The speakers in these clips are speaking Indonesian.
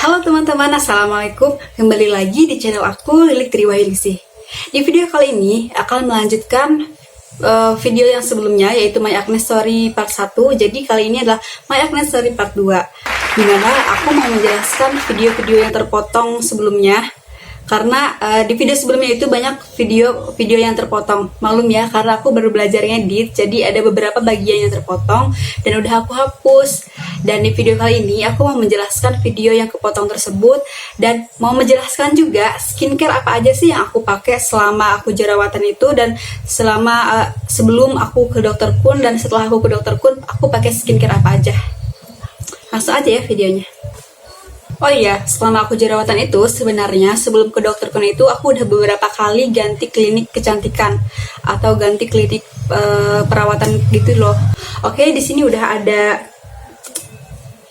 Halo teman-teman, assalamualaikum. Kembali lagi di channel aku, Lilik Triwahiningsih. Di video kali ini akan melanjutkan video yang sebelumnya, yaitu My Agnes Story part 1. Jadi kali ini adalah My Agnes Story part 2, dimana aku mau menjelaskan video-video yang terpotong sebelumnya. Karena di video sebelumnya itu banyak video yang terpotong. Maklum ya, karena aku baru belajar ngedit, jadi ada beberapa bagian yang terpotong dan udah aku hapus. Dan di video kali ini aku mau menjelaskan video yang kepotong tersebut dan mau menjelaskan juga skincare apa aja sih yang aku pakai selama aku jerawatan itu, dan selama sebelum aku ke dokter kun dan setelah aku ke dokter kun aku pakai skincare apa aja. Langsung aja ya videonya. Oh iya, selama aku jerawatan itu sebenarnya sebelum ke dokter kun itu aku udah beberapa kali ganti klinik kecantikan atau ganti klinik perawatan gitu loh. Oke, di sini udah ada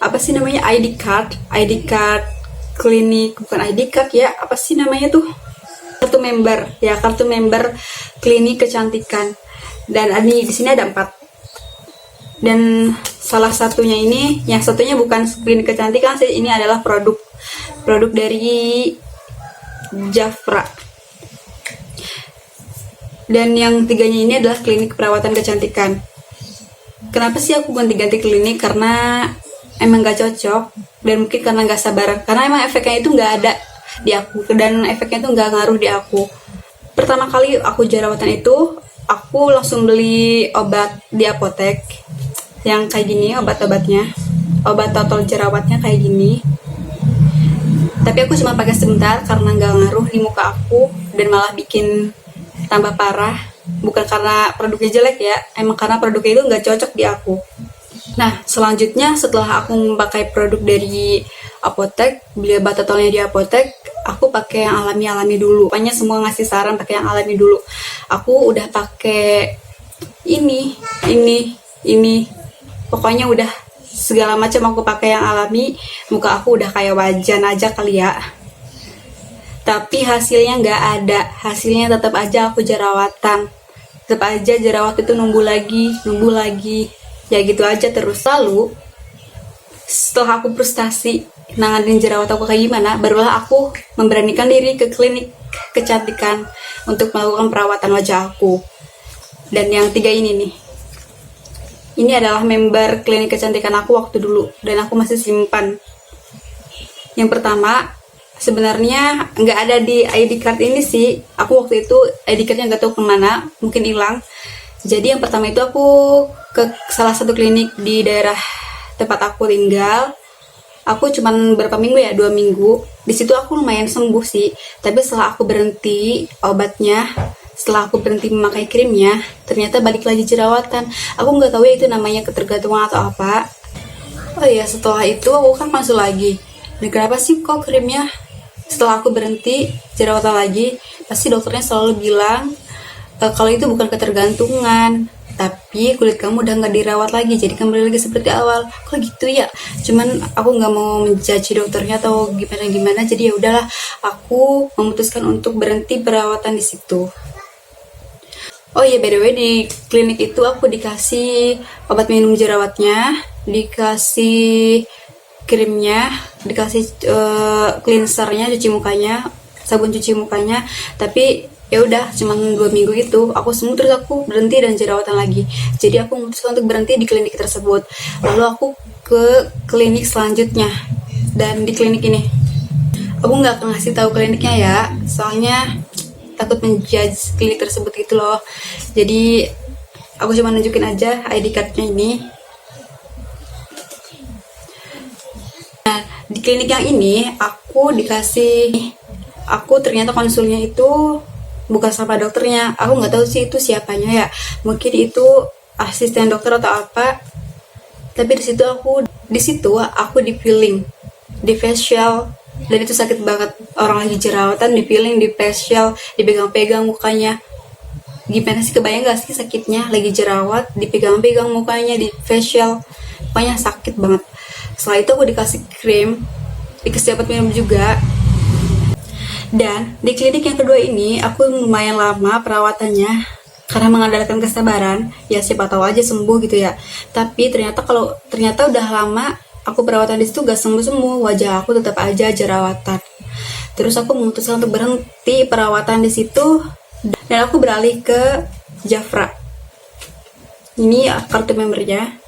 apa sih namanya, ID card klinik, bukan ID card ya, apa sih namanya tuh, kartu member ya, kartu member klinik kecantikan. Dan di sini ada 4. Dan salah satunya ini, yang satunya bukan klinik kecantikan sih, ini adalah produk dari Jafra. Dan yang 3-nya ini adalah klinik perawatan kecantikan. Kenapa sih aku ganti-ganti klinik? Karena emang gak cocok, dan mungkin karena gak sabaran, karena emang efeknya itu gak ada di aku, dan efeknya itu gak ngaruh di aku. Pertama kali aku jerawatan itu, aku langsung beli obat di apotek yang kayak gini, obat-obatnya, obat total jerawatnya kayak gini. Tapi aku cuma pakai sebentar karena nggak ngaruh di muka aku dan malah bikin tambah parah. Bukan karena produknya jelek ya, emang karena produknya itu nggak cocok di aku. Nah, selanjutnya setelah aku memakai produk dari apotek, beli obat totalnya di apotek, aku pakai yang alami-alami dulu. Pokoknya semua ngasih saran pakai yang alami dulu. Aku udah pakai ini. Pokoknya udah segala macam aku pakai yang alami. Muka aku udah kayak wajan aja kali ya. Tapi hasilnya nggak ada. Hasilnya tetap aja aku jerawatan. Tetap aja jerawat itu numbuh lagi. Ya gitu aja terus. Lalu setelah aku frustasi nanganin jerawat aku kayak gimana, barulah aku memberanikan diri ke klinik kecantikan untuk melakukan perawatan wajah aku. Dan yang 3 ini nih, ini adalah member klinik kecantikan aku waktu dulu, dan aku masih simpan. Yang pertama, sebenarnya nggak ada di ID card ini sih. Aku waktu itu ID cardnya nggak tahu kemana, mungkin hilang. Jadi yang pertama itu aku ke salah satu klinik di daerah tempat aku tinggal. Aku cuman berapa minggu ya, 2 minggu. Di situ aku lumayan sembuh sih. Tapi setelah aku berhenti obatnya, setelah aku berhenti memakai krimnya, ternyata balik lagi jerawatan. Aku nggak tahu ya itu namanya ketergantungan atau apa. Oh iya, setelah itu aku kan masuk lagi. Dan kenapa sih kok krimnya setelah aku berhenti jerawatan lagi? Pasti dokternya selalu bilang kalau itu bukan ketergantungan, tapi kulit kamu udah nggak dirawat lagi, jadi kembali lagi seperti awal. Kok gitu ya? Cuman aku nggak mau menjudge dokternya atau gimana, jadi ya udahlah, aku memutuskan untuk berhenti perawatan di situ. Oh iya, by the way, di klinik itu aku dikasih obat minum jerawatnya, dikasih krimnya, dikasih cleansernya, cuci mukanya, sabun cuci mukanya. Tapi ya udah, cuma 2 minggu itu aku sembuh, terus aku berhenti dan jerawatan lagi. Jadi aku memutuskan untuk berhenti di klinik tersebut. Lalu aku ke klinik selanjutnya, dan di klinik ini aku nggak akan ngasih tahu kliniknya ya, soalnya takut menjudge klinik tersebut gitu loh. Jadi aku cuma nunjukin aja ID cardnya ini. Nah, di klinik yang ini aku ternyata konsulnya itu bukan sama dokternya. Aku nggak tahu sih itu siapanya ya, mungkin itu asisten dokter atau apa. Tapi di situ aku di peeling, di facial, dan itu sakit banget. Orang lagi jerawatan di peeling, di facial, dipegang-pegang mukanya. Gimana sih, kebayang gak sih sakitnya? Lagi jerawat dipegang-pegang mukanya, di facial, pokoknya sakit banget. Setelah itu aku dikasih krim, dikasih obat minum juga. Dan di klinik yang kedua ini aku lumayan lama perawatannya karena mengandalkan kesabaran. Ya siapa tahu aja sembuh gitu ya. Tapi ternyata udah lama aku perawatan di situ gak sembuh-sembuh, wajah aku tetap aja jerawatan. Terus aku memutuskan untuk berhenti perawatan di situ dan aku beralih ke Jafra. Ini kartu membernya.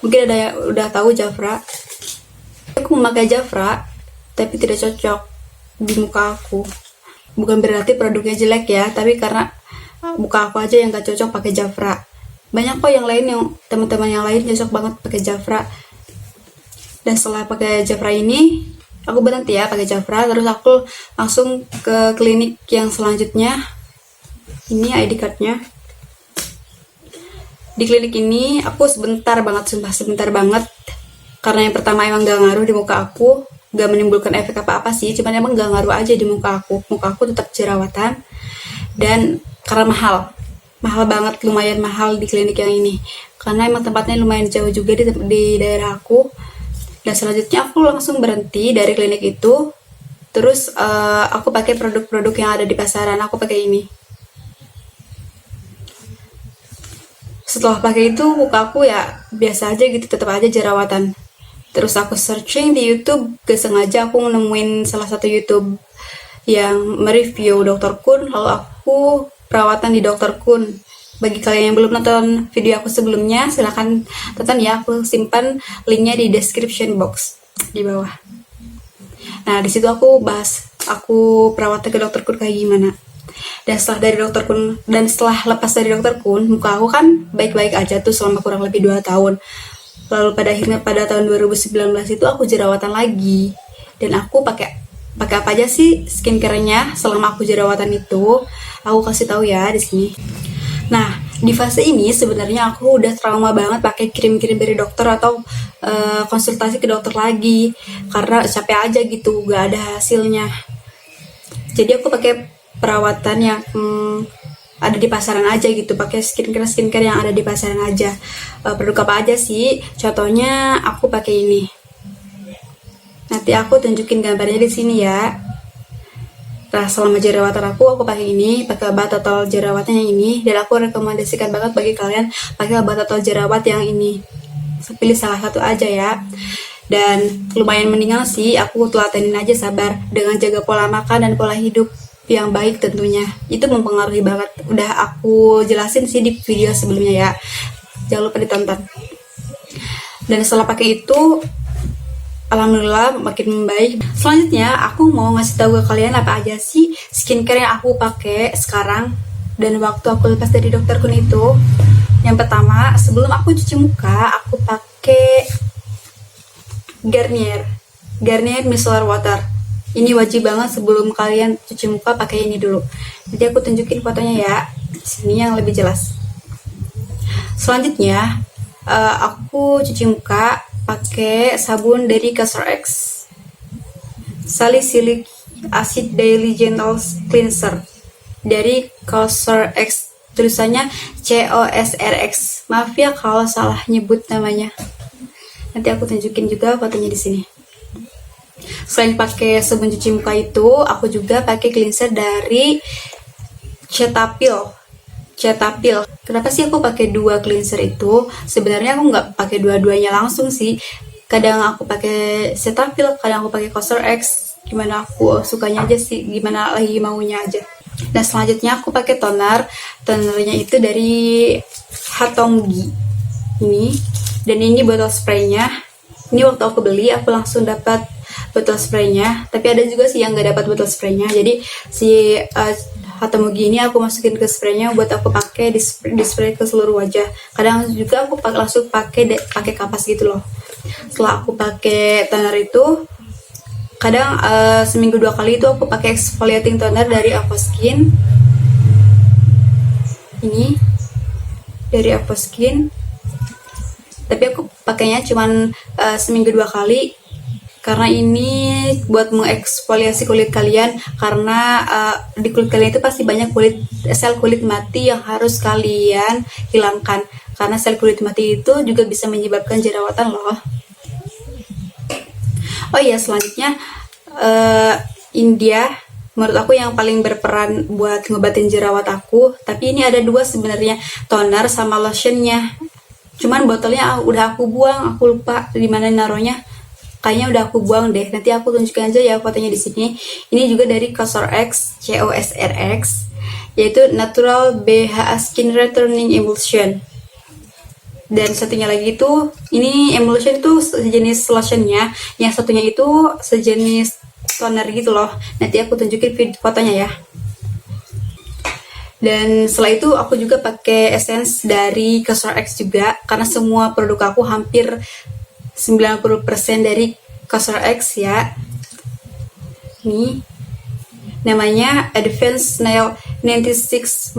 Mungkin ada yang udah tahu Jafra. Aku memakai Jafra tapi tidak cocok di muka aku. Bukan berarti produknya jelek ya, tapi karena muka aku aja yang gak cocok pakai Jafra. Banyak kok yang lain, yang teman-teman yang lain cocok banget pakai Jafra. Dan setelah pakai Jafra ini, aku berhenti ya pakai Jafra, terus aku langsung ke klinik yang selanjutnya. Ini ID cardnya. Di klinik ini aku sebentar banget, sumpah sebentar banget. Karena yang pertama emang gak ngaruh di muka aku, gak menimbulkan efek apa-apa sih, cuman emang gak ngaruh aja di muka aku. Muka aku tetap jerawatan. Dan karena mahal banget, lumayan mahal di klinik yang ini. Karena emang tempatnya lumayan jauh juga di daerah aku. Dan selanjutnya aku langsung berhenti dari klinik itu. Terus aku pakai produk-produk yang ada di pasaran. Aku pakai ini. Setelah pakai itu muka aku ya biasa aja gitu, tetap aja jerawatan. Terus aku searching di YouTube, gak sengaja aku nemuin salah satu YouTube yang mereview Dr. Kun, lalu aku perawatan di Dr. Kun. Bagi kalian yang belum nonton video aku sebelumnya, silahkan tonton ya, aku simpan linknya di description box di bawah. Nah, di situ aku bahas aku perawatan ke Dr. Kun kayak gimana. Dan setelah lepas dari Dr. Kun, muka aku kan baik-baik aja tuh selama kurang lebih 2 tahun. Lalu pada akhirnya pada tahun 2019 itu aku jerawatan lagi. Dan aku pakai apa aja sih skincare-nya selama aku jerawatan itu? Aku kasih tahu ya di sini. Nah, di fase ini sebenarnya aku udah trauma banget pakai krim-krim dari dokter atau konsultasi ke dokter lagi karena capek aja gitu, gak ada hasilnya. Jadi aku pakai perawatan yang ada di pasaran aja gitu, pakai skincare yang ada di pasaran aja. Produk apa aja sih? Contohnya aku pakai ini. Nanti aku tunjukin gambarnya di sini ya. Nah, selama jerawatan aku pakai ini, pakai obat total jerawatan yang ini, dan aku rekomendasikan banget bagi kalian pakai obat total jerawat yang ini. Pilih salah satu aja ya. Dan lumayan mendingan sih, aku telatenin aja sabar dengan jaga pola makan dan pola hidup yang baik tentunya. Itu mempengaruhi banget. Udah aku jelasin sih di video sebelumnya ya. Jangan lupa ditonton. Dan setelah pakai itu, alhamdulillah makin membaik. Selanjutnya aku mau ngasih tahu ke kalian apa aja sih skincare yang aku pakai sekarang dan waktu aku lepas dari Dr. Kun itu. Yang pertama, sebelum aku cuci muka, aku pakai Garnier Micellar Water. Ini wajib banget sebelum kalian cuci muka, pakai ini dulu. Nanti aku tunjukin fotonya ya. Di sini yang lebih jelas. Selanjutnya, aku cuci muka pakai sabun dari COSRX, Salicylic Acid Daily Gentle Cleanser dari COSRX, tulisannya COSRX. Maaf ya kalau salah nyebut namanya. Nanti aku tunjukin juga fotonya di sini. Selain pakai sabun cuci muka itu, aku juga pakai cleanser dari Cetaphil. Kenapa sih aku pakai 2 cleanser itu? Sebenarnya aku nggak pakai dua-duanya langsung sih. Kadang aku pakai Cetaphil, kadang aku pakai COSRX. Gimana aku sukanya aja sih, gimana lagi maunya aja. Dan selanjutnya aku pakai tonernya itu dari Hatomgi ini. Dan ini botol spraynya. Ini waktu aku beli, aku langsung dapat botol spraynya. Tapi ada juga sih yang nggak dapat botol spraynya. Jadi si Hatomgi ini aku masukin ke spraynya buat aku pakai di spray ke seluruh wajah. Kadang juga aku langsung pakai kapas gitu loh. Setelah aku pakai toner itu, kadang seminggu 2 kali itu aku pakai exfoliating toner dari Aquaskin. Ini dari Aquaskin. Tapi aku pakainya cuman seminggu 2 kali. Karena ini buat mengeksfoliasi kulit kalian, karena di kulit kalian itu pasti banyak sel kulit mati yang harus kalian hilangkan. Karena sel kulit mati itu juga bisa menyebabkan jerawatan loh. Oh iya, selanjutnya India menurut aku yang paling berperan buat ngobatin jerawat aku. Tapi ini ada 2 sebenarnya, toner sama lotionnya. Cuman botolnya udah aku buang, aku lupa di mana naruhnya. Kayaknya udah aku buang deh. Nanti aku tunjukin aja ya fotonya di sini. Ini juga dari COSRX, COSRX, yaitu Natural BHA Skin Returning Emulsion. Dan satunya lagi itu, ini emulsion itu sejenis lotionnya, yang satunya itu sejenis toner gitu loh. Nanti aku tunjukin fotonya ya. Dan setelah itu aku juga pakai essence dari COSRX juga, karena semua produk aku hampir 90% dari COSRX ya. Nih namanya Advanced Nail 96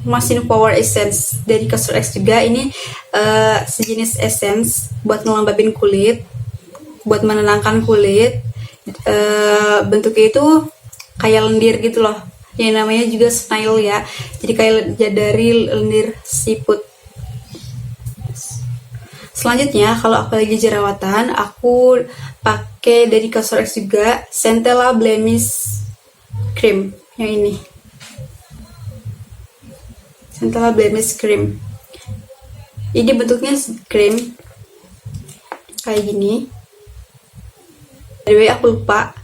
Machine Power Essence dari COSRX juga. Ini sejenis essence buat ngelembabin kulit, buat menenangkan kulit. Bentuknya itu kayak lendir gitu loh, yang namanya juga snail ya, jadi kayak dari lendir siput. Selanjutnya, kalau aku lagi jerawatan, aku pakai dari COSRX juga Centella Blemish Cream yang ini. Centella Blemish Cream. Ini bentuknya krim kayak gini. By the way, aku lupa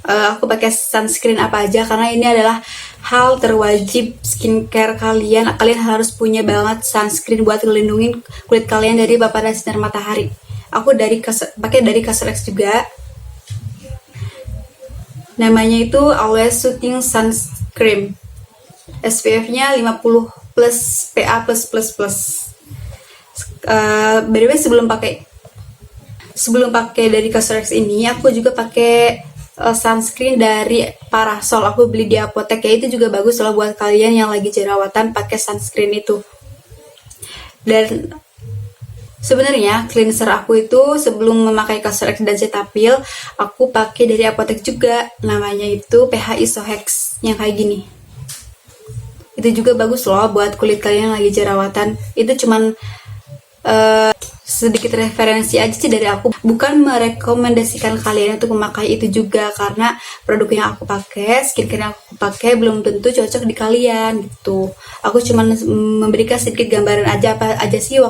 aku pakai sunscreen apa aja, karena ini adalah hal terwajib skincare kalian. Kalian harus punya banget sunscreen buat ngelindungin kulit kalian dari paparan sinar matahari. Aku pakai dari COSRX juga. Namanya itu Always Soothing Sunscreen. SPF-nya 50 plus PA+++. By the way, sebelum pakai dari COSRX ini, aku juga pakai sunscreen dari Parasol. Aku beli di apotek ya, itu juga bagus loh buat kalian yang lagi jerawatan, pakai sunscreen itu. Dan sebenarnya cleanser aku itu sebelum memakai COSRX dan Cetaphil, aku pakai dari apotek juga, namanya itu PH Isohex yang kayak gini. Itu juga bagus loh buat kulit kalian yang lagi jerawatan. Itu cuman sedikit referensi aja sih dari aku, bukan merekomendasikan kalian untuk memakai itu juga, karena produk yang aku pakai, skincare yang aku pakai belum tentu cocok di kalian gitu. Aku cuman memberikan sedikit gambaran aja apa aja sih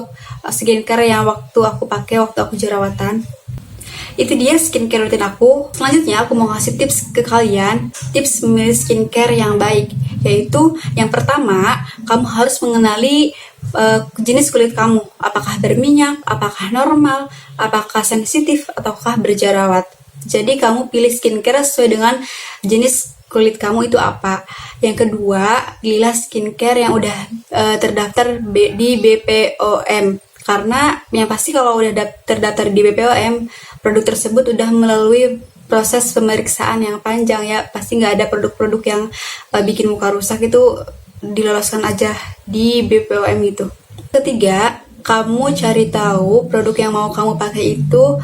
skincare yang waktu aku pakai waktu aku jerawatan. Itu dia skincare rutin aku. Selanjutnya aku mau ngasih tips ke kalian, tips memilih skincare yang baik. Yaitu yang pertama, kamu harus mengenali jenis kulit kamu. Apakah berminyak, apakah normal, apakah sensitif, ataukah berjerawat. Jadi kamu pilih skincare sesuai dengan jenis kulit kamu itu apa. Yang kedua, pilihlah skincare yang udah terdaftar di BPOM. Karena yang pasti kalau udah terdaftar di BPOM, produk tersebut udah melalui proses pemeriksaan yang panjang ya. Pasti nggak ada produk-produk yang bikin muka rusak itu diloloskan aja di BPOM itu. Ketiga, kamu cari tahu produk yang mau kamu pakai itu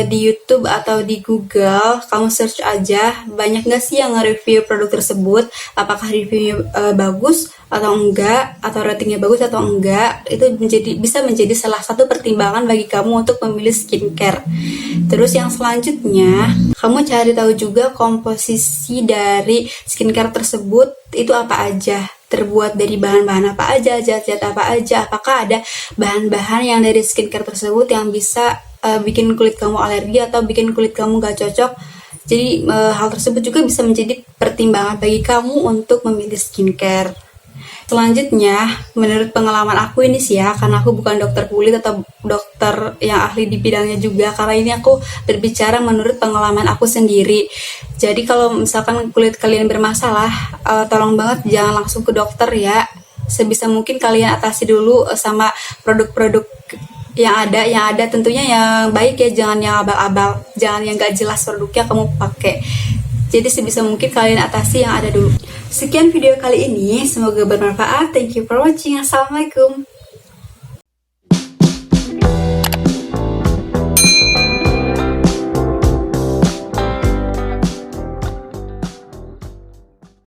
di YouTube atau di Google. Kamu search aja, banyak nggak sih yang nge-review produk tersebut, apakah reviewnya bagus atau enggak, atau ratingnya bagus atau enggak. Itu bisa menjadi salah satu pertimbangan bagi kamu untuk memilih skincare. Terus yang selanjutnya, kamu cari tahu juga komposisi dari skincare tersebut itu apa aja, terbuat dari bahan-bahan apa aja, zat-zat apa aja, apakah ada bahan-bahan yang dari skincare tersebut yang bisa bikin kulit kamu alergi atau bikin kulit kamu gak cocok. Jadi hal tersebut juga bisa menjadi pertimbangan bagi kamu untuk memilih skincare. Selanjutnya, menurut pengalaman aku ini sih ya, karena aku bukan dokter kulit atau dokter yang ahli di bidangnya juga, karena ini aku berbicara menurut pengalaman aku sendiri. Jadi kalau misalkan kulit kalian bermasalah, tolong banget jangan langsung ke dokter ya. Sebisa mungkin kalian atasi dulu sama produk-produk yang ada tentunya yang baik ya, jangan yang abal-abal, jangan yang gak jelas produknya kamu pakai. Jadi sebisa mungkin kalian atasi yang ada dulu. Sekian video kali ini, semoga bermanfaat. Thank you for watching. Assalamualaikum.